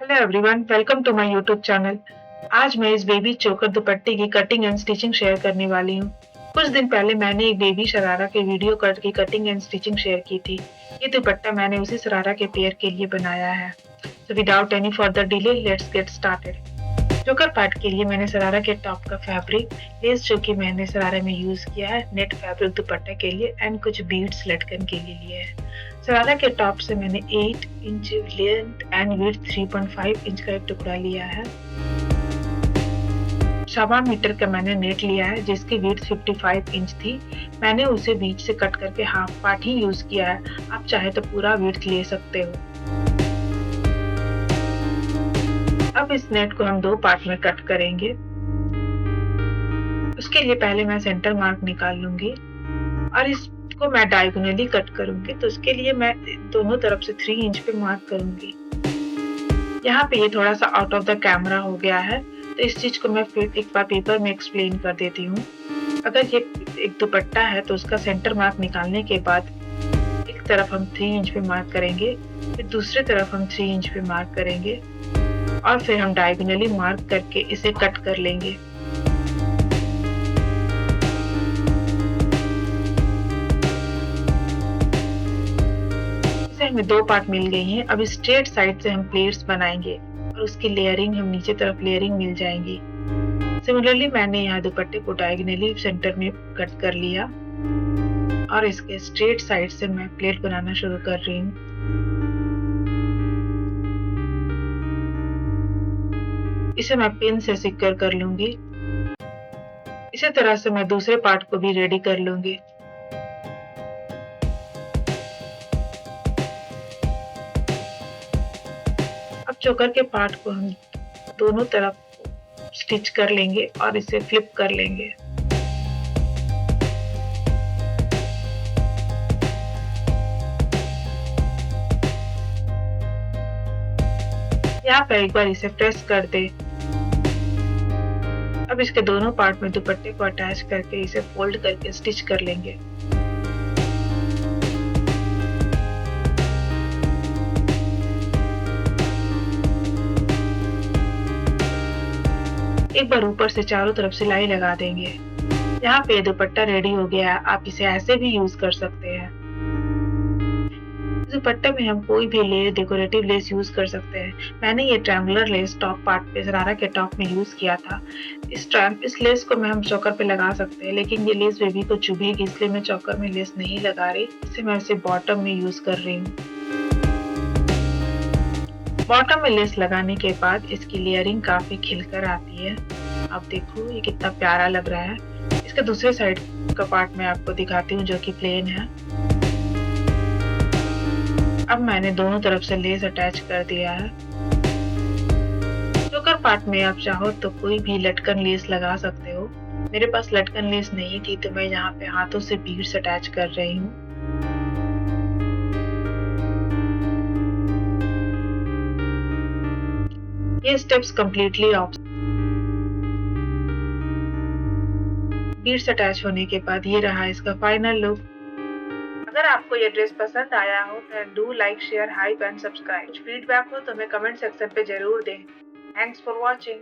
Hello everyone, welcome to my YouTube channel. आज मैं इस बेबी चोकर दुपट्टे की कटिंग एंड स्टिचिंग शेयर करने वाली हूँ। कुछ दिन पहले मैंने एक बेबी शरारा के वीडियो कट की कटिंग एंड स्टिचिंग शेयर की थी। ये दुपट्टा मैंने उसी शरारा के पेयर के लिए बनाया है। So without any further delay let's get started. चोकर पार्ट के लिए मैंने शरारा के टॉप का फैब्रिक, लेस जो कि मैंने शरारा में यूज किया है, नेट फैब्रिक दुपट्टा के लिए एंड कुछ बीड्स लटकन के लिए लिए है। शरारा के टॉप से मैंने 8 inch length and width 3.5 inch का एक टुकड़ा लिया है। 1.25 मीटर का मैंने नेट लिया है जिसकी विड्थ 55 इंच थी। मैंने उसे बीच से कट करके हाफ पार्ट ही यूज किया है। आप चाहे तो पूरा विड्थ ले सकते हो। अब इस नेट को हम 2 पार्ट में कट करेंगे। उसके लिए पहले मैं सेंटर मार्क निकाल लूंगी और इसको मैं डायगोनली कट करूंगी। तो उसके लिए मैं दोनों तरफ से 3 इंच पे मार्क करूंगी। यहाँ पे ये थोड़ा सा आउट ऑफ द कैमरा हो गया है, तो इस चीज को मैं फिर एक बार पेपर में एक्सप्लेन कर देती हूँ। अगर ये एक दुपट्टा है तो उसका सेंटर मार्क निकालने के बाद एक तरफ हम 3 इंच पे मार्क करेंगे, फिर दूसरी तरफ हम 3 इंच पे मार्क करेंगे और फिर हम डायगोनली मार्क करके इसे कट कर लेंगे। इसे हमें 2 पार्ट मिल गई हैं। अब स्ट्रेट साइड से हम प्लेट्स बनाएंगे और उसकी लेयरिंग हम नीचे तरफ लेयरिंग मिल जाएंगी। सिमिलरली मैंने यहाँ दुपट्टे को डायगोनली सेंटर में कट कर लिया और इसके स्ट्रेट साइड से मैं प्लेट बनाना शुरू कर रही हूँ। इसे मैं पिन से सिक्योर कर लूंगी। इसी तरह से मैं दूसरे पार्ट को भी रेडी कर लूंगी। अब चोकर के पार्ट को हम दोनों तरफ स्टिच कर लेंगे और इसे फ्लिप कर लेंगे। यहाँ पर एक बार इसे प्रेस कर दे। अब इसके दोनों पार्ट में दुपट्टे को अटैच करके इसे फोल्ड करके स्टिच कर लेंगे। एक बार ऊपर से चारों तरफ सिलाई लगा देंगे। यहाँ पे दुपट्टा रेडी हो गया है। आप इसे ऐसे भी यूज कर सकते हैं। दुपट्टे में हम कोई भी लेस, डेकोरेटिव लेस यूज कर सकते हैं। मैंने ये ट्रायंगुलर लेस टॉप पार्ट पे शरारा के टॉप में यूज किया था। इस लेस को मैं हम चोकर पे लगा सकते हैं, लेकिन ये लेस बेबी को चुभेगी, इसलिए मैं चोकर में लेस नहीं लगा रही। इसे मैं इसे बॉटम में यूज कर रही हूँ। बॉटम में लेस लगाने के बाद इसकी लेयरिंग काफी खिलकर आती है। आप देखो ये कितना प्यारा लग रहा है। इसके दूसरे साइड का पार्ट मैं आपको दिखाती हूँ जो कि प्लेन है। अब मैंने दोनों तरफ से लेस अटैच कर दिया है। चोकर पार्ट में आप चाहो तो कोई भी लटकन लेस लगा सकते हो। मेरे पास लटकन लेस नहीं थी तो मैं यहाँ पे हाथों से बीड्स अटैच कर रही हूँ। ये steps completely optional. Beads attach होने के बाद ये रहा इसका फाइनल लुक। अगर आपको ये ड्रेस पसंद आया हो तो do like, share, hype and subscribe. Feedback हो तो हमें कमेंट सेक्शन पे जरूर दें। Thanks for watching.